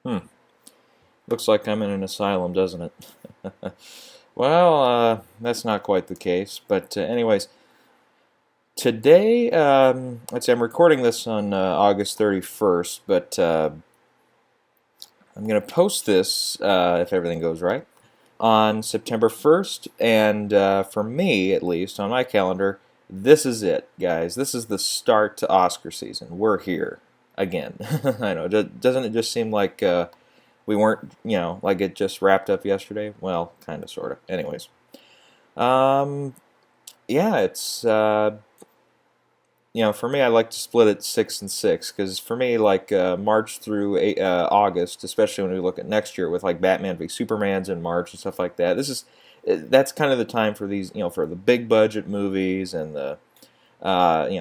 Hmm. Looks like I'm in an asylum, doesn't it? Well, that's not quite the case. But anyways, today, let's see, I'm recording this on August 31st, but I'm going to post this, if everything goes right, on September 1st. And for me, at least, on my calendar, this is it, guys. This is the start to Oscar season. We're here again. I know. Doesn't it just seem like we weren't, like it just wrapped up yesterday? Well, kind of, sort of. Anyways, um, yeah, it's for me, I like to split it 6 and 6 because for me, like March through August, especially when we look at next year with like Batman v Superman's in March and stuff like that. That's kind of the time for these, for the big budget movies and the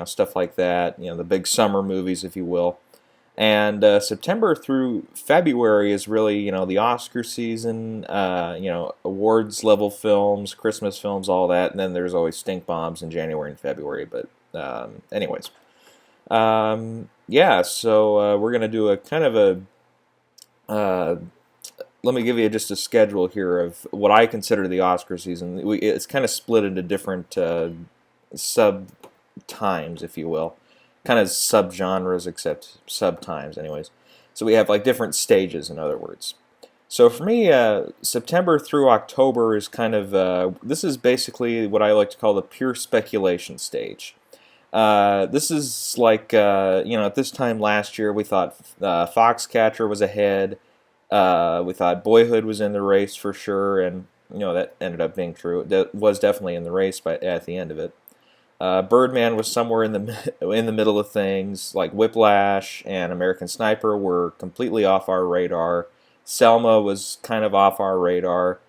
stuff like that. The big summer movies, if you will. And September through February is really, the Oscar season, awards level films, Christmas films, all that. And then there's always stink bombs in January and February. But, anyways, yeah, so we're going to do a kind of uh, let me give you just a schedule here of what I consider the Oscar season. It's kind of split into different sub times, if you will, kind of subgenres, except sub times, anyways. So we have like different stages, in other words. So for me, September through October is kind of this is basically what I like to call the pure speculation stage. This is like at this time last year we thought Foxcatcher was ahead. We thought Boyhood was in the race for sure, and that ended up being true. It was definitely in the race at the end of it. Birdman was somewhere in the in the middle of things. Like Whiplash and American Sniper were completely off our radar. Selma was kind of off our radar.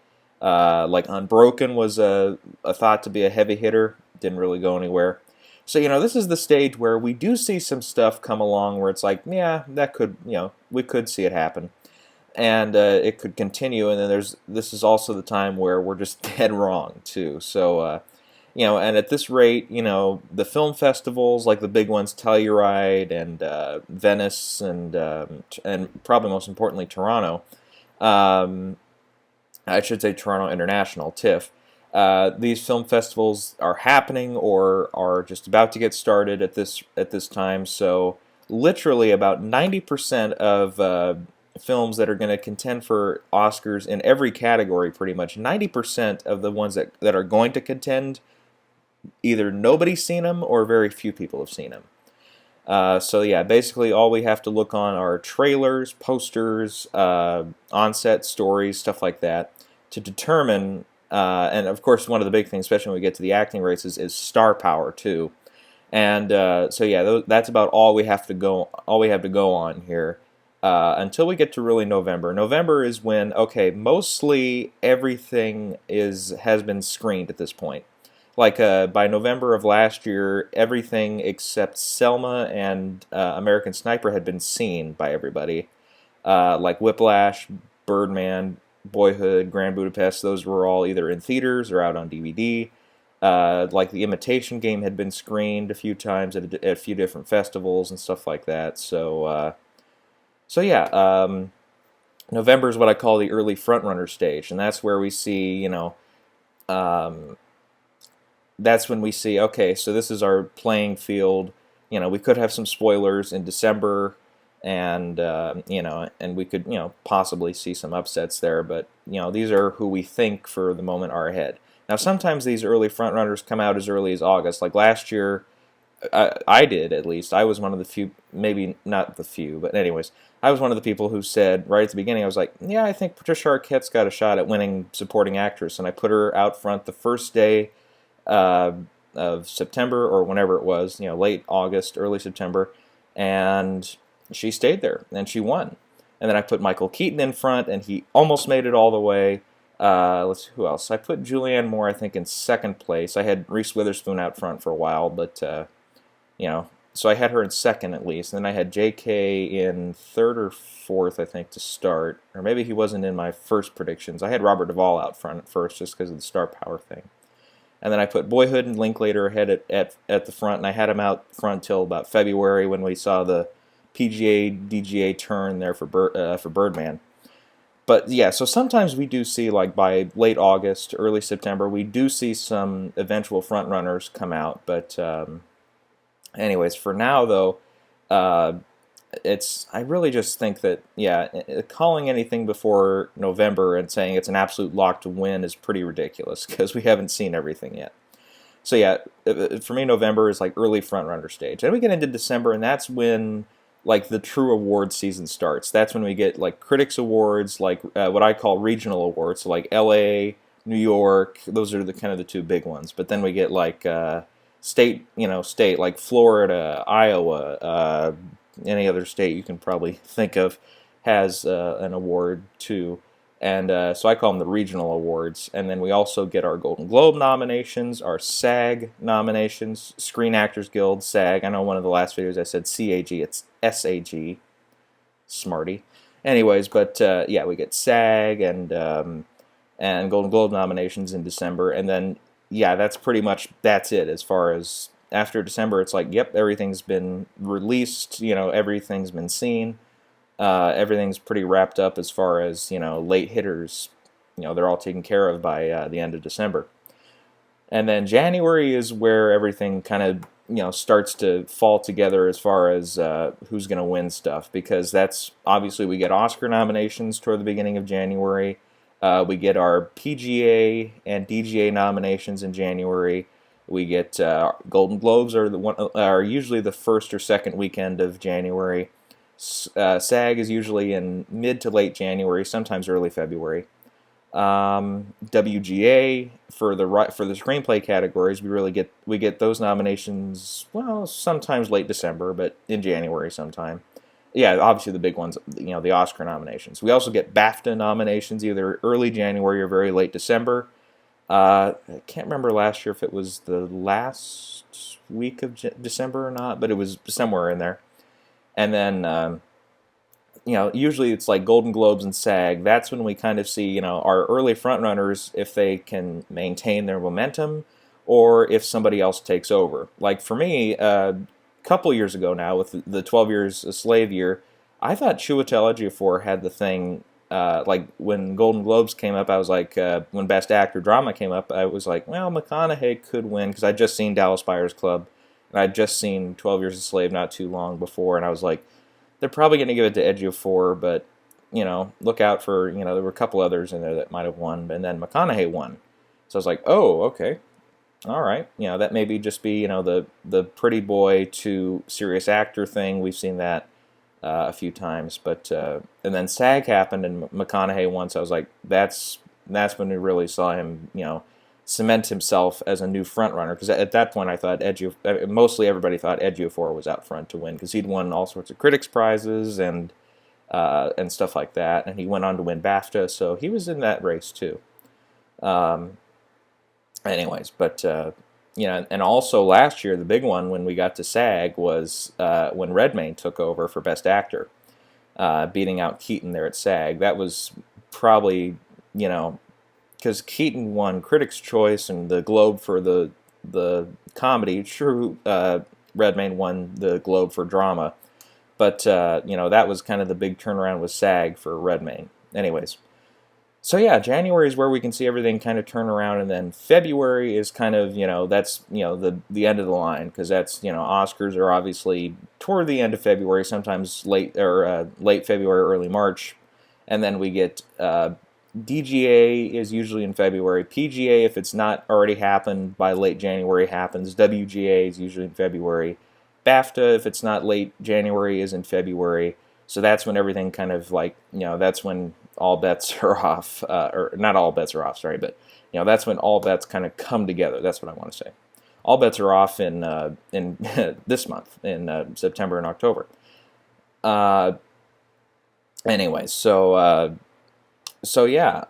Like Unbroken was a thought to be a heavy hitter. Didn't really go anywhere. So this is the stage where we do see some stuff come along where it's like, yeah, that could we could see it happen, and it could continue. And then this is also the time where we're just dead wrong too. So. And at this rate, the film festivals like the big ones, Telluride and Venice and probably most importantly Toronto. Um, I should say Toronto International (TIFF). These film festivals are happening or are just about to get started at this time. So literally about 90% of films that are going to contend for Oscars in every category, pretty much 90% of the ones that are going to contend, either nobody's seen them or very few people have seen them. So yeah, basically all we have to look on are trailers, posters, on-set stories, stuff like that, to determine. And of course, one of the big things, especially when we get to the acting races, is star power too. And so yeah, that's about all we have to go. All we have to go on here until we get to really November. November is when mostly everything has been screened at this point. Like by November of last year, everything except Selma and American Sniper had been seen by everybody. Like Whiplash, Birdman, Boyhood, Grand Budapest, those were all either in theaters or out on DVD. Like The Imitation Game had been screened a few times at a few different festivals and stuff like that. So yeah, November is what I call the early frontrunner stage, and that's where we see, um, that's when we see, okay, so this is our playing field. We could have some spoilers in December, and and we could possibly see some upsets there. But these are who we think for the moment are ahead. Now, sometimes these early frontrunners come out as early as August. Like last year, I did at least. I was one of the few, maybe not the few, but anyways, I was one of the people who said right at the beginning, I was like, yeah, I think Patricia Arquette's got a shot at winning supporting actress, and I put her out front the first day uh, of September or whenever it was, late August, early September, and she stayed there and she won. And then I put Michael Keaton in front, and he almost made it all the way. Let's see, who else? I put Julianne Moore, I think, in second place. I had Reese Witherspoon out front for a while, but so I had her in second at least. And then I had J.K. in third or fourth, I think, to start. Or maybe he wasn't in my first predictions. I had Robert Duvall out front at first just because of the star power thing. And then I put Boyhood and Linklater ahead at the front, and I had him out front till about February when we saw the PGA DGA turn there for Birdman. But yeah, so sometimes we do see, like, by late August, early September, we do see some eventual front runners come out. But anyways, for now though, uh, I really just think that, yeah, calling anything before November and saying it's an absolute lock to win is pretty ridiculous because we haven't seen everything yet. So yeah, for me, November is like early front runner stage. Then we get into December, and that's when, like, the true award season starts. That's when we get, like, critics awards, like what I call regional awards, so like L.A., New York. Those are the kind of the two big ones. But then we get, like, state like Florida, Iowa, any other state you can probably think of has an award too. And so I call them the regional awards. And then we also get our Golden Globe nominations, our SAG nominations, Screen Actors Guild, SAG. I know one of the last videos I said CAG, it's SAG, smarty. Anyways, but yeah, we get SAG and Golden Globe nominations in December. And then, yeah, that's it as far as after December. It's like, yep, everything's been released, everything's been seen. Everything's pretty wrapped up as far as, late hitters. They're all taken care of by the end of December. And then January is where everything kind of, starts to fall together as far as who's going to win stuff. Because that's, obviously, we get Oscar nominations toward the beginning of January. We get our PGA and DGA nominations in January. We get Golden Globes are usually the first or second weekend of January. SAG is usually in mid to late January, sometimes early February. WGA for the screenplay categories, we get those nominations, well, sometimes late December, but in January sometime. Yeah, obviously the big ones, the Oscar nominations. We also get BAFTA nominations either early January or very late December. I can't remember last year if it was the last week of December or not, but it was somewhere in there. And then, usually it's like Golden Globes and SAG. That's when we kind of see, our early frontrunners, if they can maintain their momentum or if somebody else takes over. Like for me, a couple years ago now, with the 12 Years a Slave year, I thought Chiwetel Ejiofor had the thing. Like when Golden Globes came up, I was like, when Best Actor Drama came up, I was like, well, McConaughey could win because I'd just seen Dallas Buyers Club. And I'd just seen 12 Years a Slave not too long before, and I was like, they're probably going to give it to Ejiofor, but, look out for, there were a couple others in there that might have won, and then McConaughey won. So I was like, oh, okay, all right. That maybe just be, the pretty boy to serious actor thing. We've seen that a few times, but, and then SAG happened, and McConaughey won, so I was like, that's when we really saw him, cement himself as a new front runner, because at that point I thought mostly everybody thought Ejiofor was out front to win because he'd won all sorts of critics prizes and stuff like that, and he went on to win BAFTA, so he was in that race too. Anyways, but and also last year the big one when we got to SAG was when Redmayne took over for Best Actor, beating out Keaton there at SAG. That was probably because Keaton won Critics' Choice and the Globe for the comedy. True, Redmayne won the Globe for drama, but that was kind of the big turnaround with SAG for Redmayne. Anyways, so yeah, January is where we can see everything kind of turn around, and then February is kind of that's the end of the line, because that's Oscars are obviously toward the end of February, sometimes late February, early March, and then we get. DGA is usually in February. PGA, if it's not already happened by late January, happens. WGA is usually in February. BAFTA, if it's not late January, is in February. So that's when everything kind of that's when all bets are off. Or not all bets are off, sorry, but that's when all bets kind of come together. That's what I want to say. All bets are off in this month, in September and October. Anyways, So yeah,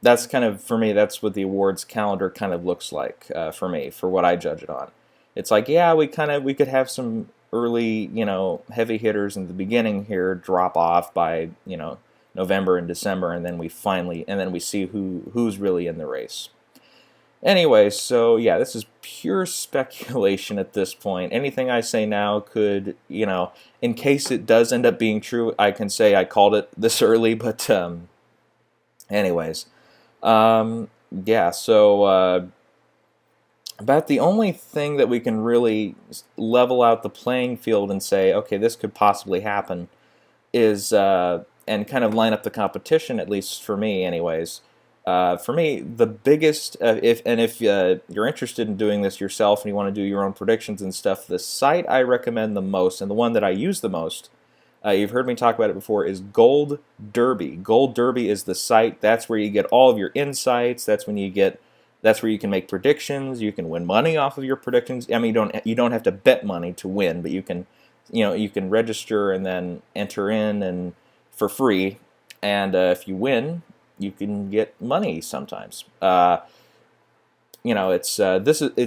that's kind of, for me, that's what the awards calendar kind of looks like for me, for what I judge it on. It's like, yeah, we could have some early, heavy hitters in the beginning here drop off by, November and December, and then we see who's really in the race. Anyway, so yeah, this is pure speculation at this point. Anything I say now could, in case it does end up being true, I can say I called it this early. But anyways, um, yeah. So about the only thing that we can really level out the playing field and say, okay, this could possibly happen, is and kind of line up the competition, at least for me, anyways. For me, the biggest, if you're interested in doing this yourself and you want to do your own predictions and stuff, the site I recommend the most and the one that I use the most, you've heard me talk about it before, is Gold Derby. Gold Derby is the site. That's where you get all of your insights. That's where you can make predictions. You can win money off of your predictions. I mean, you don't have to bet money to win, but you can register and then enter in and for free. And if you win, you can get money sometimes. It's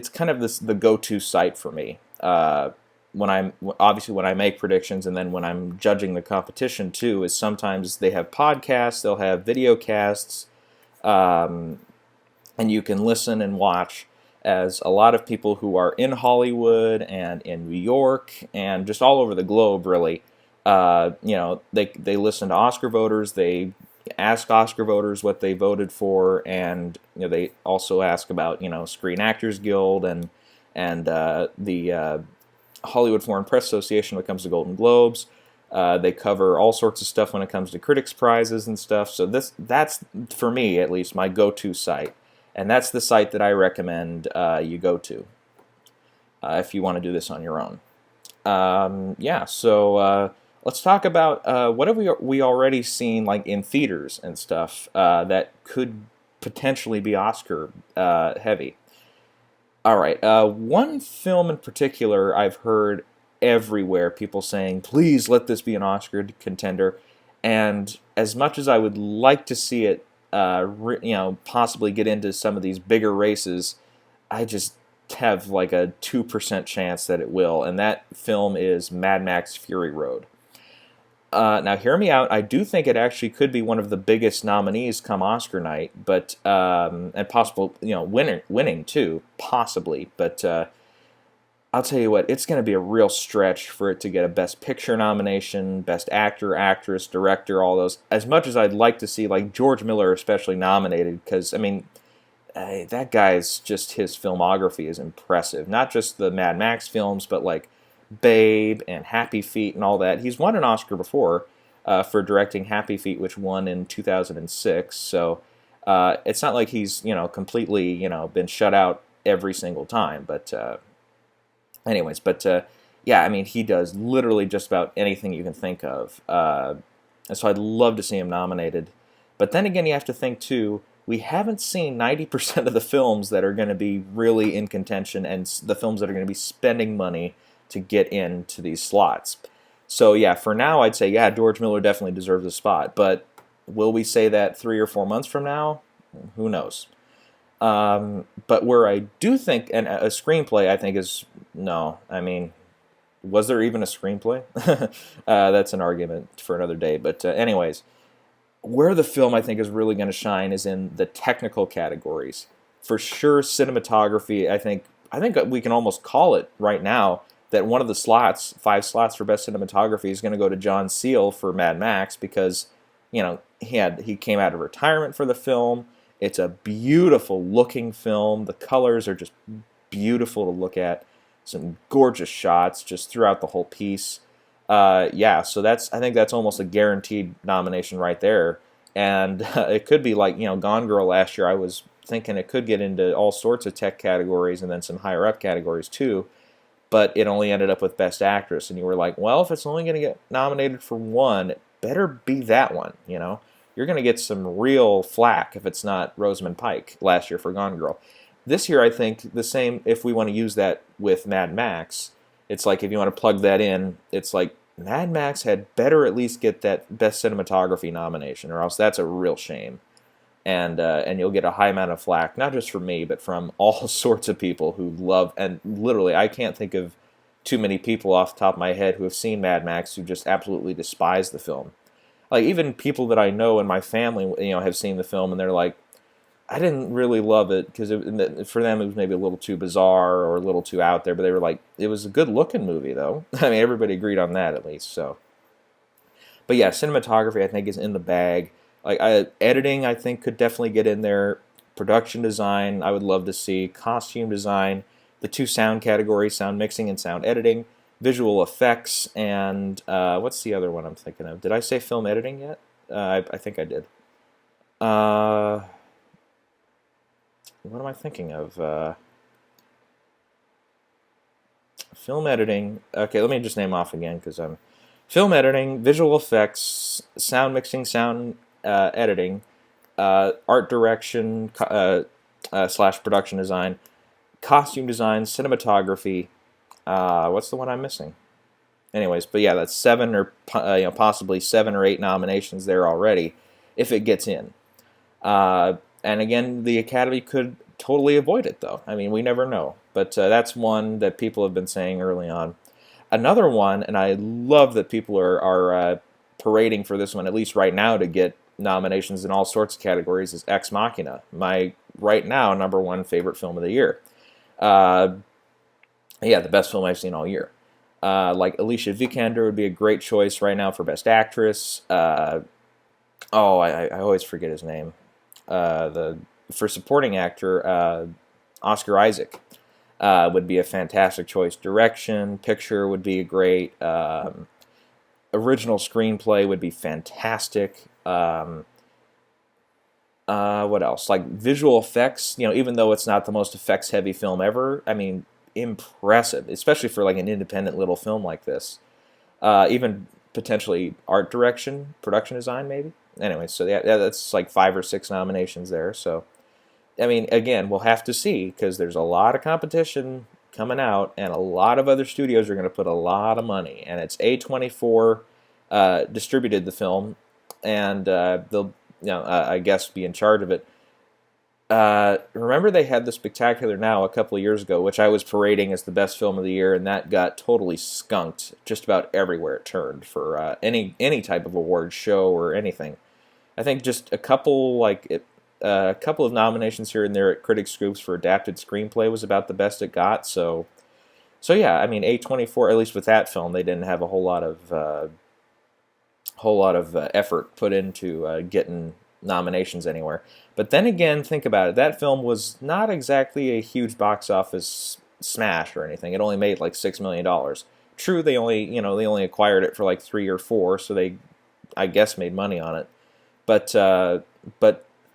kind of the go-to site for me. When I make predictions and then when I'm judging the competition too, is sometimes they have podcasts, they'll have video casts, um, and you can listen and watch as a lot of people who are in Hollywood and in New York and just all over the globe, really, they listen to Oscar voters. They ask Oscar voters what they voted for, and they also ask about Screen Actors Guild and the Hollywood Foreign Press Association when it comes to Golden Globes. They cover all sorts of stuff when it comes to critics' prizes and stuff. So that's for me at least my go-to site, and that's the site that I recommend you go to if you want to do this on your own. Yeah, so let's talk about what have we already seen like in theaters and stuff that could potentially be Oscar heavy. All right, one film in particular I've heard everywhere people saying, please let this be an Oscar contender. And as much as I would like to see it, possibly get into some of these bigger races, I just have like a 2% chance that it will. And that film is Mad Max Fury Road. Now, hear me out. I do think it actually could be one of the biggest nominees come Oscar night, but and possible, winning too, possibly. But I'll tell you what, it's going to be a real stretch for it to get a Best Picture nomination, Best Actor, Actress, Director, all those. As much as I'd like to see like George Miller especially nominated, because I mean, that guy's just his filmography is impressive. Not just the Mad Max films, but like Babe and Happy Feet and all that. He's won an Oscar before for directing Happy Feet, which won in 2006. So it's not like he's completely been shut out every single time. But yeah, I mean he does literally just about anything you can think of. And so I'd love to see him nominated. But then again, you have to think too. We haven't seen 90% of the films that are going to be really in contention and the films that are going to be spending money to get into these slots. So yeah, for now I'd say yeah, George Miller definitely deserves a spot. But will we say that 3 or 4 months from now? Who knows? But where I do think, and a screenplay I think is, no, I mean, was there even a screenplay? That's an argument for another day. But anyways, where the film I think is really going to shine is in the technical categories. For sure, cinematography. I think we can almost call it right now that one of the slots, 5 slots for best cinematography, is going to go to John Seale for Mad Max because he came out of retirement for the film. It's a beautiful looking film. The colors are just beautiful to look at. Some gorgeous shots just throughout the whole piece. Yeah, so I think that's almost a guaranteed nomination right there. And it could be like, Gone Girl last year. I was thinking it could get into all sorts of tech categories and then some higher up categories too. But it only ended up with Best Actress. And you were like, well, if it's only going to get nominated for one, it better be that one, You're going to get some real flack if it's not Rosamund Pike last year for Gone Girl. This year, I think the same, if we want to use that with Mad Max, it's like if you want to plug that in, it's like Mad Max had better at least get that Best Cinematography nomination, or else that's a real shame. And you'll get a high amount of flack, not just from me, but from all sorts of people who love, and literally, I can't think of too many people off the top of my head who have seen Mad Max who just absolutely despise the film. Like even people that I know in my family, have seen the film and they're like, I didn't really love it because for them it was maybe a little too bizarre or a little too out there. But they were like, it was a good looking movie though. I mean, everybody agreed on that at least. So, but yeah, cinematography I think is in the bag. Like editing, I think could definitely get in there. Production design, I would love to see. Costume design, the two sound categories: sound mixing and sound editing. Visual effects, and what's the other one I'm thinking of? Did I say film editing yet? I think I did. Uh, what am I thinking of? Film editing. Okay, let me just name off again because I'm film editing, visual effects, sound mixing, sound editing, art direction slash production design, costume design, cinematography. What's the one I'm missing? Anyways, but yeah, that's seven or possibly 7 or 8 nominations there already if it gets in. And again, the Academy could totally avoid it, though. I mean, we never know. But that's one that people have been saying early on. Another one, and I love that people are parading for this one, at least right now, to get nominations in all sorts of categories, is Ex Machina, my right now #1 favorite film of the year. Yeah, the best film I've seen all year. Like Alicia Vikander would be a great choice right now for Best Actress. I always forget his name. For supporting actor, Oscar Isaac would be a fantastic choice. Direction, picture would be great. Original screenplay would be fantastic. What else? Like visual effects, even though it's not the most effects-heavy film ever, I mean, impressive, especially for like an independent little film like this. Even potentially art direction, production design, maybe. Anyway, so yeah, that's like 5 or 6 nominations there. So, I mean, again, we'll have to see because there's a lot of competition coming out, and a lot of other studios are going to put a lot of money. And it's A24 distributed the film, and they'll, I guess, be in charge of it. Remember they had The Spectacular Now a couple of years ago, which I was parading as the best film of the year, and that got totally skunked just about everywhere it turned for any type of award show or anything. I think just a couple of nominations here and there at critics groups for adapted screenplay was about the best it got. So yeah, I mean A24, at least with that film, they didn't have a whole lot of effort put into getting nominations anywhere. But then again, think about it. That film was not exactly a huge box office smash or anything. It only made like $6 million. True, they only acquired it for like 3 or 4, so they, I guess, made money on it. But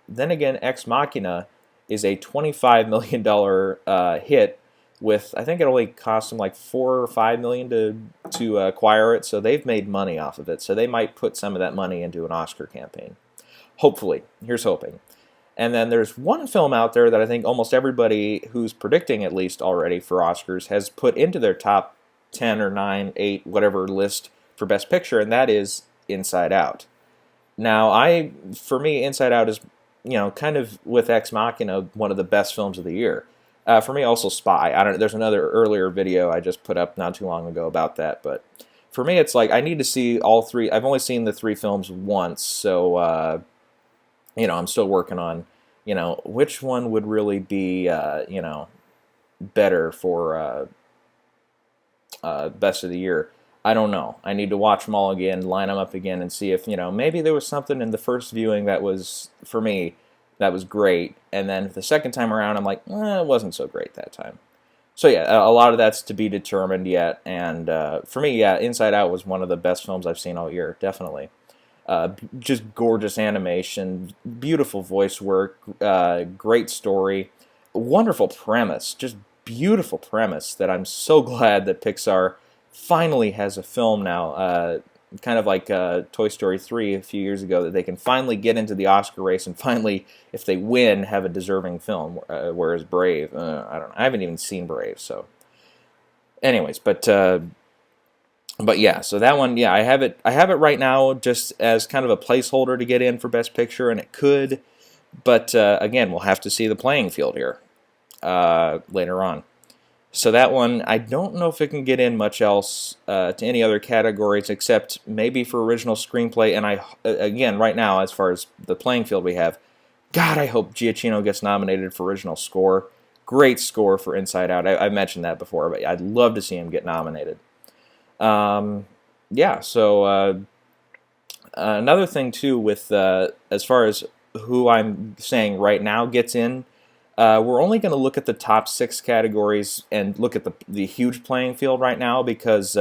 then again, Ex Machina is a $25 million hit. With, I think it only cost them like $4 or $5 million to acquire it, so they've made money off of it. So they might put some of that money into an Oscar campaign. Hopefully. Here's hoping. And then there's one film out there that I think almost everybody who's predicting at least already for Oscars has put into their top 10 or 9, 8, whatever list for Best Picture, and that is Inside Out. Now, for me, Inside Out is, kind of with Ex Machina, one of the best films of the year. For me, also Spy. There's another earlier video I just put up not too long ago about that, but for me, it's like I need to see all 3. I've only seen the 3 films once, so I'm still working on, which one would really be, better for best of the year. I don't know. I need to watch them all again, line them up again, and see if, maybe there was something in the first viewing that was, for me, that was great. And then the second time around, I'm like, it wasn't so great that time. So yeah, a lot of that's to be determined yet. And for me, yeah, Inside Out was one of the best films I've seen all year, definitely. Just gorgeous animation, beautiful voice work, great story, wonderful premise, just beautiful premise that I'm so glad that Pixar finally has a film now, kind of like Toy Story 3 a few years ago, that they can finally get into the Oscar race and finally, if they win, have a deserving film, whereas Brave, I don't know, I haven't even seen Brave, so. Anyways, but yeah, so that one, yeah, I have it right now just as kind of a placeholder to get in for Best Picture, and it could, but again, we'll have to see the playing field here later on. So that one, I don't know if it can get in much else to any other categories except maybe for original screenplay, and again, right now, as far as the playing field we have, God, I hope Giacchino gets nominated for original score. Great score for Inside Out. I mentioned that before, but I'd love to see him get nominated. Yeah, so another thing too with as far as who I'm saying right now gets in, we're only going to look at the top 6 categories and look at the huge playing field right now because,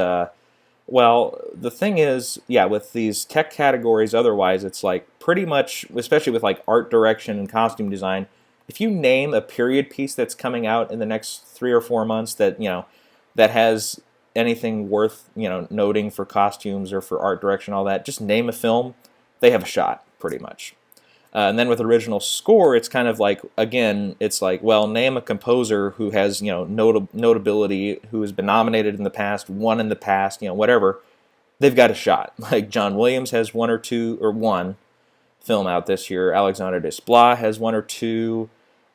well, the thing is, yeah, with these tech categories, otherwise, it's like pretty much, especially with like art direction and costume design, if you name a period piece that's coming out in the next 3 or 4 months that, that has anything worth, noting for costumes or for art direction, all that, just name a film, they have a shot, pretty much. And then with original score, it's kind of like, again, it's like, well, name a composer who has, notability, who has been nominated in the past, won in the past, whatever. They've got a shot. Like John Williams has one film out this year. Alexandre Desplat has 1 or 2.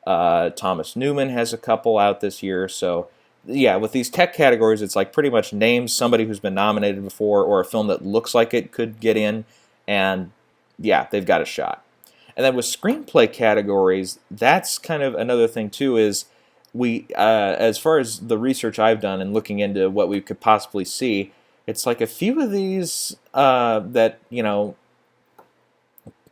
Thomas Newman has a couple out this year. So, yeah, with these tech categories, it's like pretty much name somebody who's been nominated before or a film that looks like it could get in, and yeah, they've got a shot. And then with screenplay categories, that's kind of another thing too. Is we, as far as the research I've done and looking into what we could possibly see, it's like a few of these that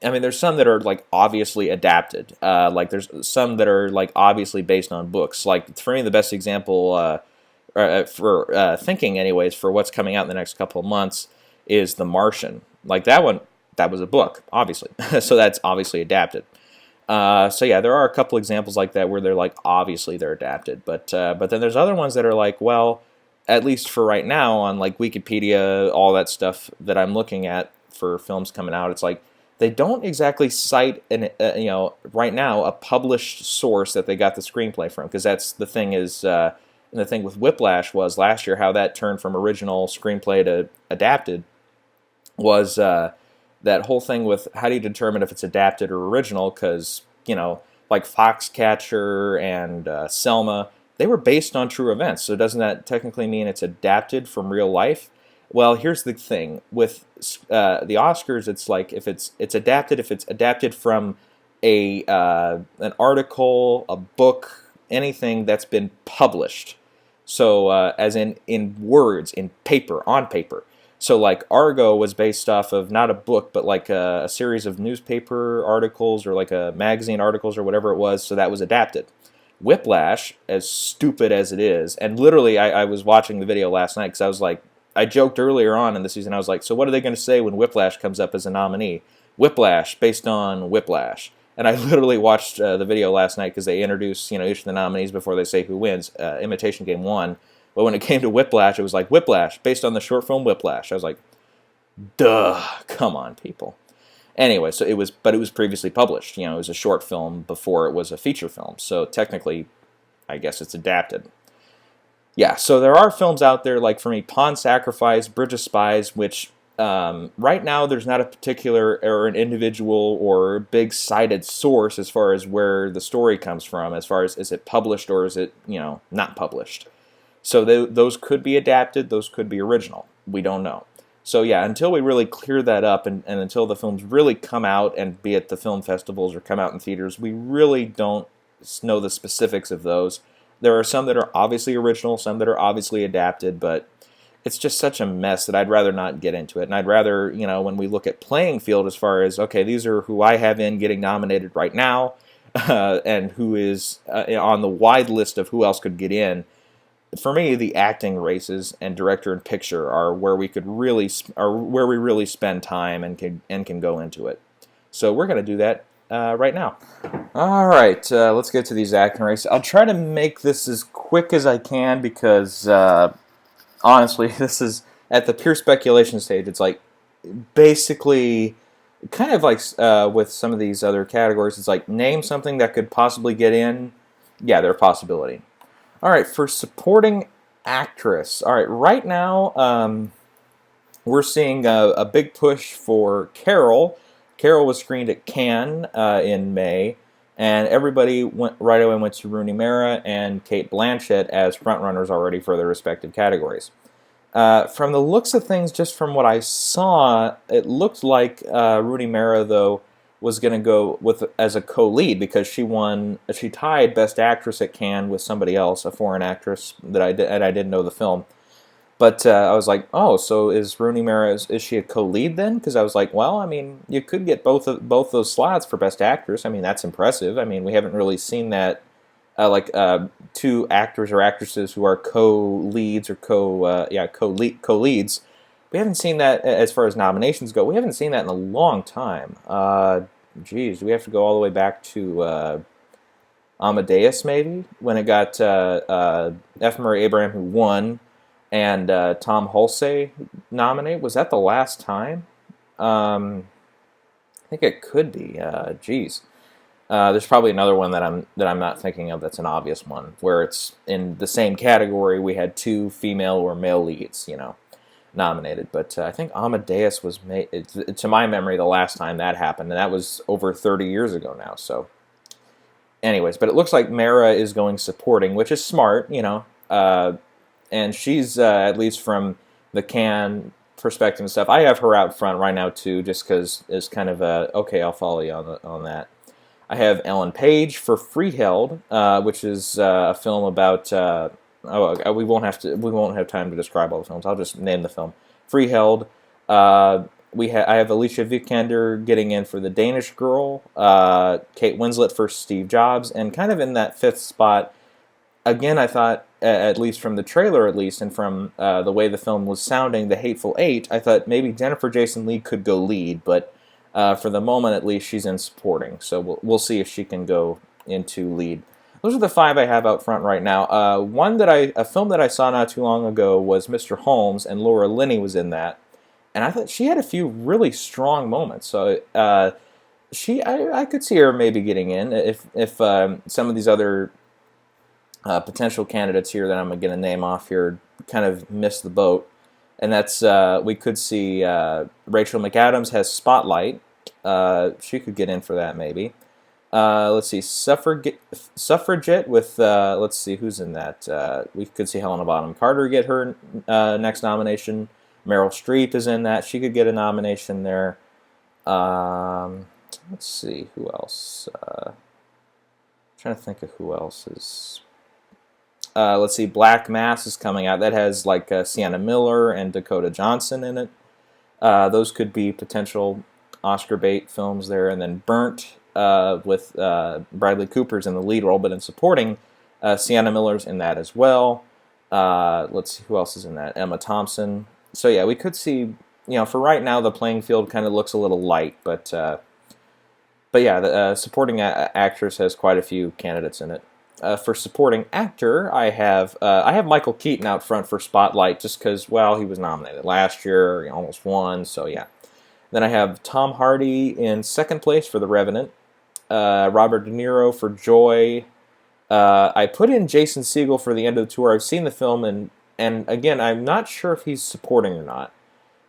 I mean, there's some that are like obviously adapted. Like there's some that are like obviously based on books. Like for me, the best example for thinking, anyways, for what's coming out in the next couple of months is The Martian. Like that one. That was a book, obviously. So that's obviously adapted. So yeah, there are a couple examples like that where they're like, obviously they're adapted. But then there's other ones that are like, well, at least for right now on like Wikipedia, all that stuff that I'm looking at for films coming out, it's like they don't exactly cite right now a published source that they got the screenplay from, because that's the thing is, and the thing with Whiplash was last year how that turned from original screenplay to adapted was. That whole thing with how do you determine if it's adapted or original, because, like Foxcatcher and Selma, they were based on true events, so doesn't that technically mean it's adapted from real life? Well, here's the thing. With the Oscars, it's like if it's adapted from an article, a book, anything that's been published, so as in words, in paper, on paper. So like Argo was based off of not a book, but like a series of newspaper articles or like a magazine articles or whatever it was, so that was adapted. Whiplash, as stupid as it is, and literally I was watching the video last night because I was like, I joked earlier on in the season, I was like, so what are they going to say when Whiplash comes up as a nominee? Whiplash, based on Whiplash. And I literally watched the video last night because they introduce each of the nominees before they say who wins. Imitation Game won. But when it came to Whiplash, it was like, Whiplash, based on the short film Whiplash. I was like, duh, come on, people. Anyway, so it was previously published. It was a short film before it was a feature film. So technically, I guess it's adapted. Yeah, so there are films out there, like for me, Pawn Sacrifice, Bridge of Spies, which right now there's not a particular or an individual or big cited source as far as where the story comes from, as far as is it published or is it, not published. So those could be adapted, those could be original. We don't know. So yeah, until we really clear that up and until the films really come out and be at the film festivals or come out in theaters, we really don't know the specifics of those. There are some that are obviously original, some that are obviously adapted, but it's just such a mess that I'd rather not get into it. And I'd rather, when we look at playing field as far as, okay, these are who I have in getting nominated right now, and who is on the wide list of who else could get in. For me, the acting races and director and picture are where we really spend time and can go into it. So we're going to do that right now. All right, let's get to these acting races. I'll try to make this as quick as I can because honestly, this is at the pure speculation stage. It's like basically kind of like with some of these other categories. It's like name something that could possibly get in. Yeah, they're a possibility. All right, for supporting actress. All right, right now we're seeing a big push for Carol. Carol was screened at Cannes in May, and everybody right away went to Rooney Mara and Cate Blanchett as frontrunners already for their respective categories. From the looks of things, just from what I saw, it looked like Rooney Mara, though, was going to go with as a co-lead because she tied Best Actress at Cannes with somebody else, a foreign actress that I didn't know the film. But I was like, oh, so is Rooney Mara, is she a co-lead then? Because I was like, well, I mean, you could get both those slots for Best Actress. I mean, that's impressive. I mean, we haven't really seen that, two actors or actresses who are co-leads or co-leads. We haven't seen that as far as nominations go. We haven't seen that in a long time. Geez, do we have to go all the way back to Amadeus, maybe, when it got F. Murray Abraham who won, and Tom Hulce nominated? Was that the last time? I think it could be. Geez, there's probably another one that I'm not thinking of. That's an obvious one where it's in the same category. We had two female or male leads, nominated. But I think Amadeus was made, to my memory, the last time that happened, and that was over 30 years ago now. So, anyways, but it looks like Mara is going supporting, which is smart, and she's at least from the Cannes perspective and stuff. I have her out front right now too, just because it's kind of okay. I'll follow you on that. I have Ellen Page for Freeheld, which is a film about. We won't have time to describe all the films. I'll just name the film. Freeheld. I have Alicia Vikander getting in for The Danish Girl. Kate Winslet for Steve Jobs, and kind of in that fifth spot. Again, I thought, at least from the trailer, and from the way the film was sounding, The Hateful Eight, I thought maybe Jennifer Jason Leigh could go lead, but for the moment, at least, she's in supporting. So we'll see if she can go into lead. Those are the five I have out front right now. A film that I saw not too long ago was Mr. Holmes, and Laura Linney was in that, and I thought she had a few really strong moments. So I could see her maybe getting in if some of these other potential candidates here that I'm going to name off here kind of miss the boat. And that's, we could see Rachel McAdams has Spotlight. She could get in for that maybe. Let's see, Suffragette with, let's see, who's in that? We could see Helena Bonham Carter get her next nomination. Meryl Streep is in that. She could get a nomination there. Let's see, who else? Trying to think of who else is... let's see, Black Mass is coming out. That has Sienna Miller and Dakota Johnson in it. Those could be potential Oscar bait films there. And then Burnt with Bradley Cooper's in the lead role, but in supporting, Sienna Miller's in that as well. Let's see, who else is in that? Emma Thompson. So yeah, we could see, for right now, the playing field kind of looks a little light, but yeah, the supporting actress has quite a few candidates in it. For supporting actor, I have Michael Keaton out front for Spotlight, just because, well, he was nominated last year, he almost won, so yeah. Then I have Tom Hardy in second place for The Revenant, Robert De Niro for Joy. I put in Jason Segel for The End of the Tour. I've seen the film, and again, I'm not sure if he's supporting or not.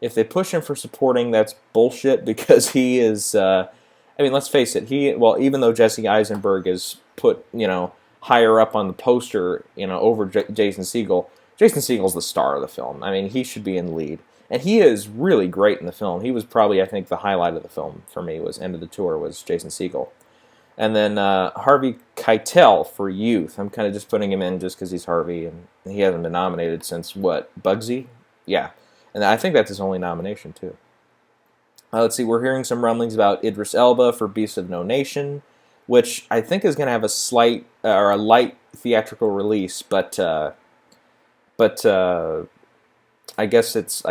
If they push him for supporting, that's bullshit, because he is, let's face it, even though Jesse Eisenberg is put, higher up on the poster, over Jason Segel. Jason Segel's the star of the film. I mean, he should be in the lead. And he is really great in the film. He was probably, I think, the highlight of the film for me was End of the Tour was Jason Segel. And then Harvey Keitel for Youth. I'm kind of just putting him in just because he's Harvey, and he hasn't been nominated since, Bugsy? Yeah. And I think that's his only nomination, too. Let's see, we're hearing some rumblings about Idris Elba for Beasts of No Nation, which I think is going to have a slight or a light theatrical release, but I guess it's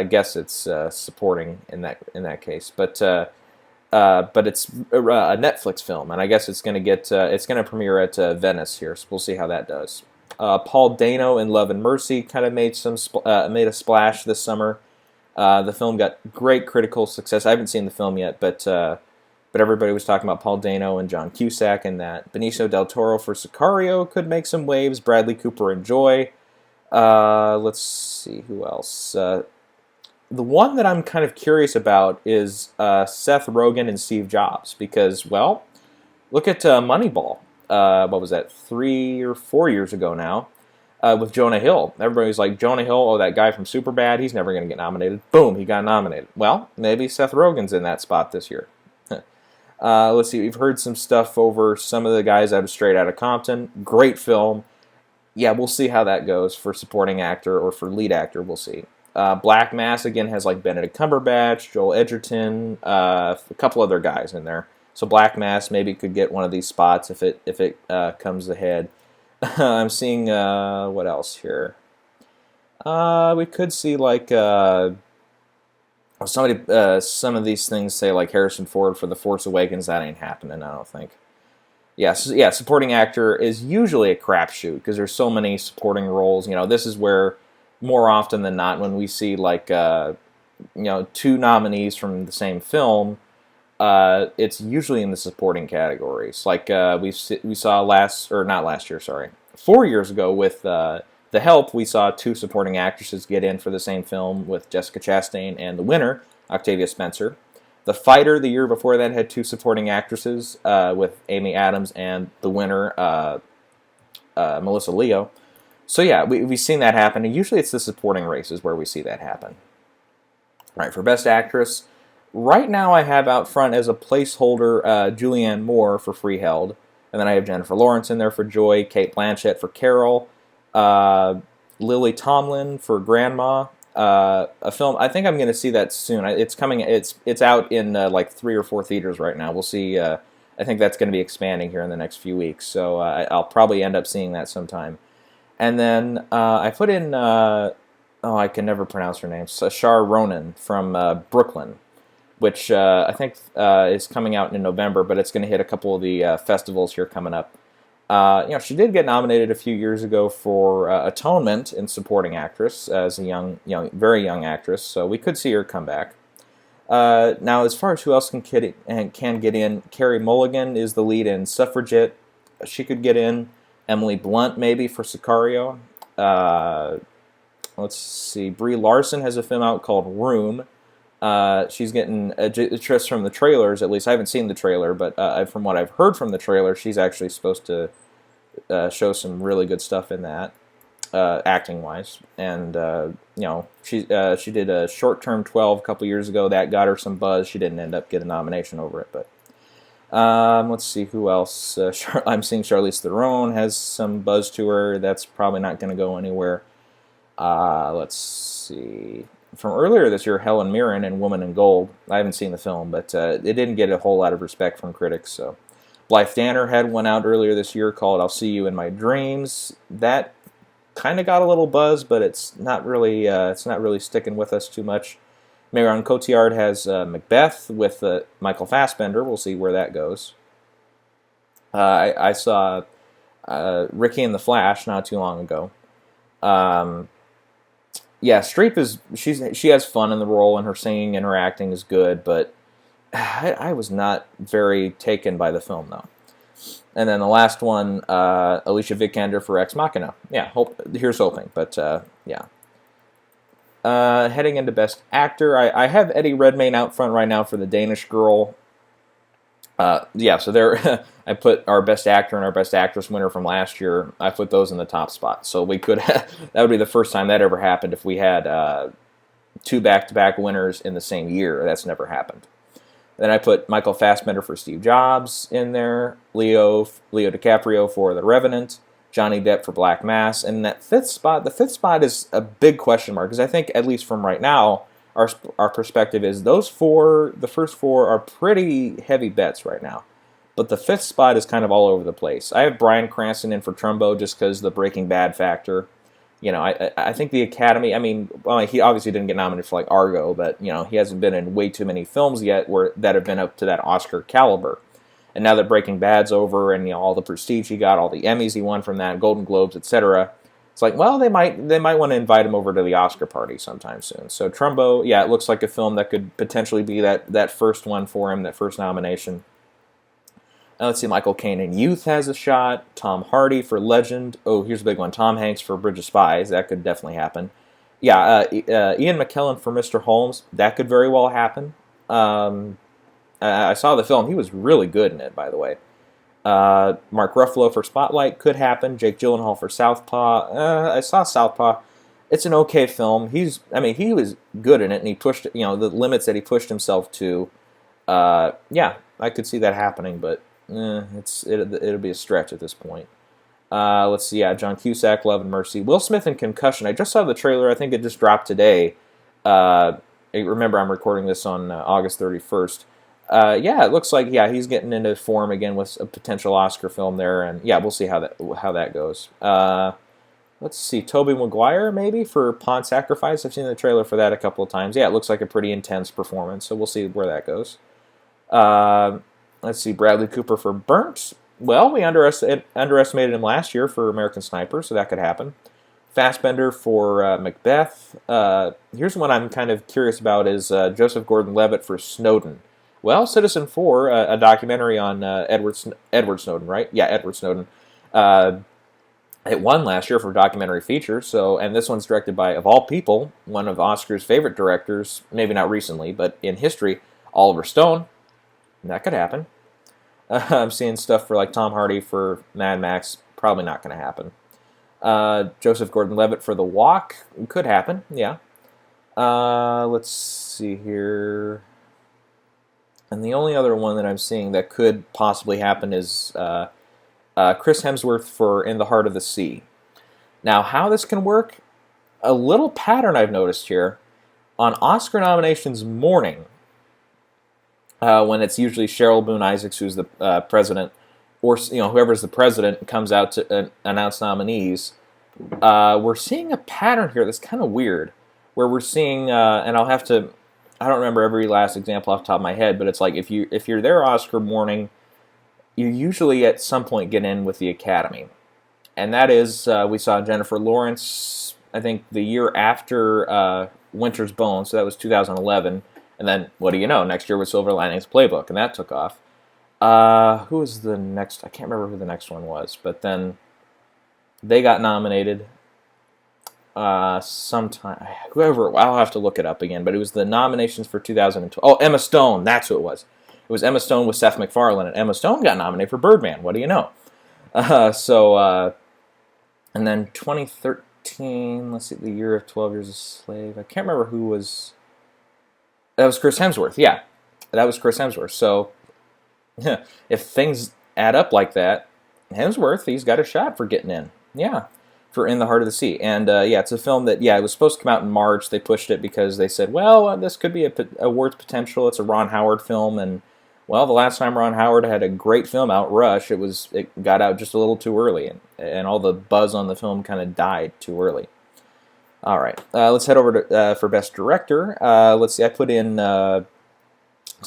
supporting in that case, but it's a Netflix film, and I guess it's going to premiere at Venice here, so we'll see how that does. Paul Dano in Love and Mercy kind of made a splash this summer. The film got great critical success. I haven't seen the film yet, but everybody was talking about Paul Dano and John Cusack and that. Benicio del Toro for Sicario could make some waves. Bradley Cooper and Joy. Let's see, who else? The one that I'm kind of curious about is Seth Rogen and Steve Jobs, because, well, look at Moneyball. What was that, 3 or 4 years ago now, with Jonah Hill. Everybody's like, Jonah Hill, that guy from Superbad, he's never going to get nominated. Boom, he got nominated. Well, maybe Seth Rogen's in that spot this year. Let's see, we've heard some stuff over some of the guys out of Straight Outta Compton. Great film. Yeah, we'll see how that goes for supporting actor or for lead actor. We'll see. Black Mass again has like Benedict Cumberbatch, Joel Edgerton, a couple other guys in there. So Black Mass maybe could get one of these spots if it comes ahead. I'm seeing what else here. We could see like some of these things say like Harrison Ford for The Force Awakens. That ain't happening, I don't think. Yes, yeah, supporting actor is usually a crapshoot because there's so many supporting roles. This is where more often than not when we see like two nominees from the same film, it's usually in the supporting categories. Like we saw not last year, sorry, 4 years ago with The Help, we saw two supporting actresses get in for the same film with Jessica Chastain and the winner, Octavia Spencer. The Fighter, the year before that, had two supporting actresses with Amy Adams and the winner, Melissa Leo. So yeah, we've seen that happen, and usually it's the supporting races where we see that happen. All right, for Best Actress, right now I have out front as a placeholder Julianne Moore for Freeheld, and then I have Jennifer Lawrence in there for Joy, Cate Blanchett for Carol, Lily Tomlin for Grandma. A film, I think I'm going to see that soon. It's coming. It's out in like 3 or 4 theaters right now. We'll see. I think that's going to be expanding here in the next few weeks. So I'll probably end up seeing that sometime. And then I put in. I can never pronounce her name. Saoirse Ronan from Brooklyn, which I think is coming out in November, but it's going to hit a couple of the festivals here coming up. She did get nominated a few years ago for Atonement in Supporting Actress as a very young actress, so we could see her come back. Now, as far as who else can get in, Carey Mulligan is the lead in Suffragette. She could get in. Emily Blunt, maybe, for Sicario. Let's see. Brie Larson has a film out called Room. She's getting just from the trailers, at least. I haven't seen the trailer, but from what I've heard from the trailer, she's actually supposed to show some really good stuff in that, acting-wise. And, she did a Short Term 12 a couple years ago. That got her some buzz. She didn't end up getting a nomination over it, but... let's see who else. I'm seeing Charlize Theron has some buzz to her. That's probably not going to go anywhere. Let's see. From earlier this year, Helen Mirren in Woman in Gold. I haven't seen the film, but it didn't get a whole lot of respect from critics. So, Blythe Danner had one out earlier this year called "I'll See You in My Dreams." That kind of got a little buzz, but it's not really sticking with us too much. Marion Cotillard has Macbeth with Michael Fassbender. We'll see where that goes. I saw Ricky and the Flash not too long ago. Streep she has fun in the role, and her singing and her acting is good, but I was not very taken by the film, though. And then the last one, Alicia Vikander for Ex Machina. Yeah, here's hoping, but yeah. Heading into Best Actor, I have Eddie Redmayne out front right now for The Danish Girl. So there, I put our Best Actor and our Best Actress winner from last year. I put those in the top spot. So we could that would be the first time that ever happened if we had two back-to-back winners in the same year. That's never happened. Then I put Michael Fassbender for Steve Jobs in there, Leo DiCaprio for The Revenant, Johnny Depp for Black Mass, and the fifth spot is a big question mark, because I think, at least from right now, our perspective is the first four are pretty heavy bets right now. But the fifth spot is kind of all over the place. I have Bryan Cranston in for Trumbo just because the Breaking Bad factor. I think the Academy, he obviously didn't get nominated for like Argo, but he hasn't been in way too many films yet that have been up to that Oscar caliber. And now that Breaking Bad's over and all the prestige he got, all the Emmys he won from that, Golden Globes, etc., it's like, well, they might want to invite him over to the Oscar party sometime soon. So Trumbo, yeah, it looks like a film that could potentially be that first one for him, that first nomination. Now let's see, Michael Caine in Youth has a shot. Tom Hardy for Legend. Oh, here's a big one. Tom Hanks for Bridge of Spies. That could definitely happen. Yeah, Ian McKellen for Mr. Holmes. That could very well happen. I saw the film. He was really good in it, by the way. Mark Ruffalo for Spotlight could happen. Jake Gyllenhaal for Southpaw. I saw Southpaw. It's an okay film. He was good in it, and he pushed the limits that he pushed himself to. Yeah, I could see that happening, but it'll be a stretch at this point. Let's see, yeah, John Cusack, Love and Mercy. Will Smith in Concussion. I just saw the trailer. I think it just dropped today. Remember, I'm recording this on August 31st. Yeah, it looks like he's getting into form again with a potential Oscar film there, and yeah, we'll see how that goes. Let's see, Tobey Maguire maybe for Pawn Sacrifice. I've seen the trailer for that a couple of times. Yeah, it looks like a pretty intense performance, so we'll see where that goes. Let's see, Bradley Cooper for Burnt. Well, we underestimated him last year for American Sniper, so that could happen. Fassbender for Macbeth. Here's one I'm kind of curious about is Joseph Gordon-Levitt for Snowden. Well, Citizen4, a documentary on Edward Snowden, right? Yeah, Edward Snowden. It won last year for documentary feature, and this one's directed by, of all people, one of Oscar's favorite directors, maybe not recently, but in history, Oliver Stone. That could happen. I'm seeing stuff for like Tom Hardy for Mad Max. Probably not going to happen. Joseph Gordon-Levitt for The Walk. Could happen, yeah. Let's see here. And the only other one that I'm seeing that could possibly happen is Chris Hemsworth for In the Heart of the Sea. Now, how this can work, a little pattern I've noticed here. On Oscar nominations morning, when it's usually Cheryl Boone Isaacs, who's the president, or whoever's the president, comes out to announce nominees, we're seeing a pattern here that's kind of weird, where we're seeing, and I don't remember every last example off the top of my head, but it's like if you're there Oscar morning, you usually at some point get in with the Academy. And that is, we saw Jennifer Lawrence, I think the year after Winter's Bone, so that was 2011. And then, what do you know, next year was Silver Linings Playbook, and that took off. Who was the next? I can't remember who the next one was, but then they got nominated sometime. Whoever, I'll have to look it up again, but it was the nominations for 2012. Oh, Emma Stone, that's who it was. It was Emma Stone with Seth MacFarlane, and Emma Stone got nominated for Birdman. What do you know? And then 2013, let's see, the year of 12 Years a Slave. I can't remember who was. That was Chris Hemsworth, yeah. That was Chris Hemsworth. So, if things add up like that, Hemsworth, he's got a shot for getting in. Yeah, for In the Heart of the Sea. And, it's a film that, it was supposed to come out in March. They pushed it because they said, well, this could be a worth potential. It's a Ron Howard film. And, well, the last time Ron Howard had a great film out, Rush, it got out just a little too early. And all the buzz on the film kind of died too early. All right, let's head over to for Best Director. Let's see, I put in, so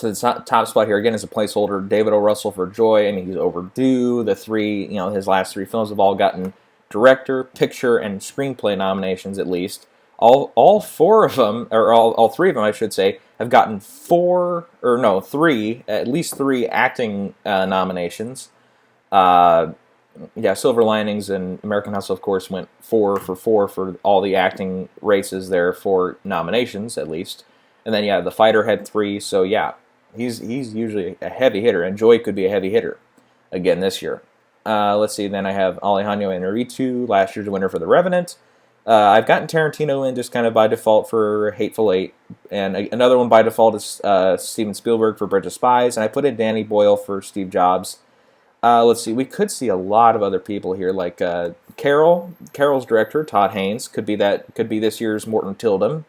the top spot here, again, is a placeholder, David O. Russell for Joy. I mean, he's overdue. The three, his last three films have all gotten director, picture, and screenplay nominations at least. All four of them, or all three of them, I should say, have gotten at least three acting nominations. Silver Linings and American Hustle, of course, went 4 for all the acting races there for nominations, at least. And then, The Fighter had 3, so he's usually a heavy hitter, and Joy could be a heavy hitter again this year. Let's see, then I have Alejandro Inarritu, last year's winner for The Revenant. I've gotten Tarantino in just kind of by default for Hateful Eight, and another one by default is Steven Spielberg for Bridge of Spies, and I put in Danny Boyle for Steve Jobs. Let's see, we could see a lot of other people here, like Carol's director, Todd Haynes, could be this year's Morton Tildum.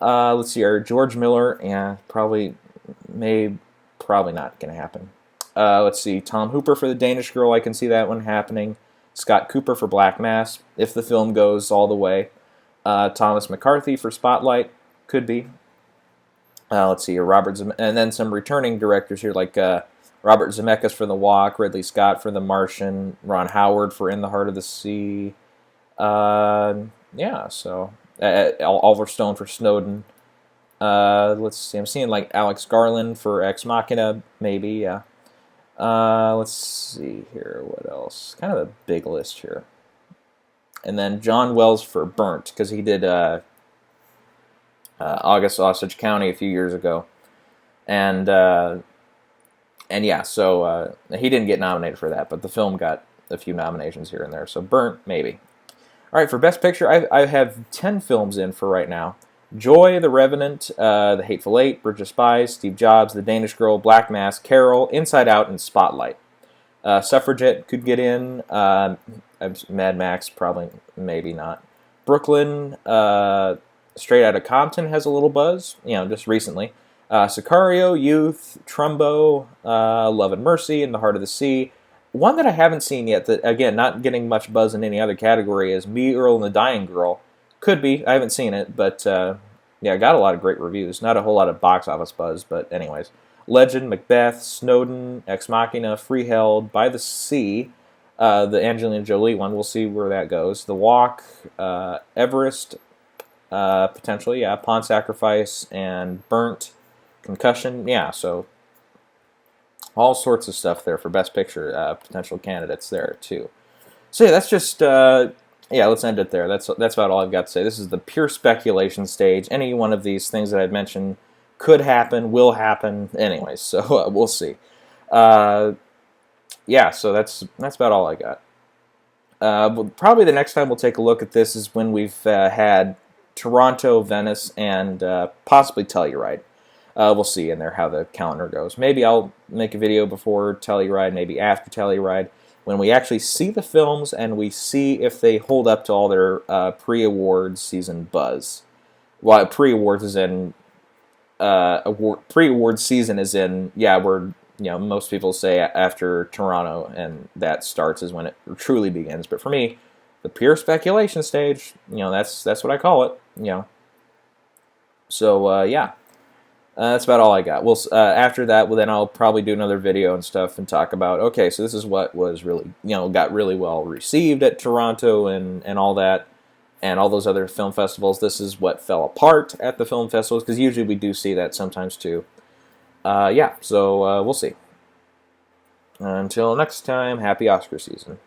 Let's see, George Miller, probably not going to happen. Let's see, Tom Hooper for The Danish Girl, I can see that one happening. Scott Cooper for Black Mass, if the film goes all the way. Thomas McCarthy for Spotlight, could be. Let's see, and then some returning directors here, like Robert Zemeckis for The Walk, Ridley Scott for The Martian, Ron Howard for In the Heart of the Sea. Oliver Stone for Snowden. Let's see, I'm seeing like Alex Garland for Ex Machina, maybe, yeah. Let's see here, what else? Kind of a big list here. And then John Wells for Burnt, because he did August Osage County a few years ago. So he didn't get nominated for that, but the film got a few nominations here and there. So Burnt, maybe. All right, for Best Picture, I have 10 films in for right now. Joy, The Revenant, The Hateful Eight, Bridge of Spies, Steve Jobs, The Danish Girl, Black Mass, Carol, Inside Out, and Spotlight. Suffragette could get in. Mad Max, probably, maybe not. Brooklyn, Straight Outta Compton has a little buzz, just recently. Sicario, Youth, Trumbo, Love and Mercy, In the Heart of the Sea. One that I haven't seen yet, that, again, not getting much buzz in any other category, is Me, Earl, and the Dying Girl. Could be. I haven't seen it, but yeah, got a lot of great reviews. Not a whole lot of box office buzz, but anyways. Legend, Macbeth, Snowden, Ex Machina, Freeheld, By the Sea, the Angelina Jolie one. We'll see where that goes. The Walk, Everest, potentially, yeah. Pawn Sacrifice, and Burnt, Concussion. Yeah, so all sorts of stuff there for Best Picture potential candidates there, too. So yeah, that's just... yeah, let's end it there. That's about all I've got to say. This is the pure speculation stage. Any one of these things that I've mentioned could happen, will happen. Anyways, so we'll see. Yeah, so that's about all I got. Probably the next time we'll take a look at this is when we've had Toronto, Venice, and possibly Telluride. We'll see in there how the calendar goes. Maybe I'll make a video before Telluride, maybe after Telluride, when we actually see the films and we see if they hold up to all their pre-awards season buzz. Well, pre-awards is in pre-awards season is in, yeah, we're, most people say after Toronto and that starts is when it truly begins. But for me, the pure speculation stage, that's what I call it. So yeah. That's about all I got. After that, then I'll probably do another video and stuff and talk about, okay, so this is what was really, got really well received at Toronto and all that, and all those other film festivals. This is what fell apart at the film festivals, because usually we do see that sometimes too. Yeah, so we'll see. Until next time, happy Oscar season.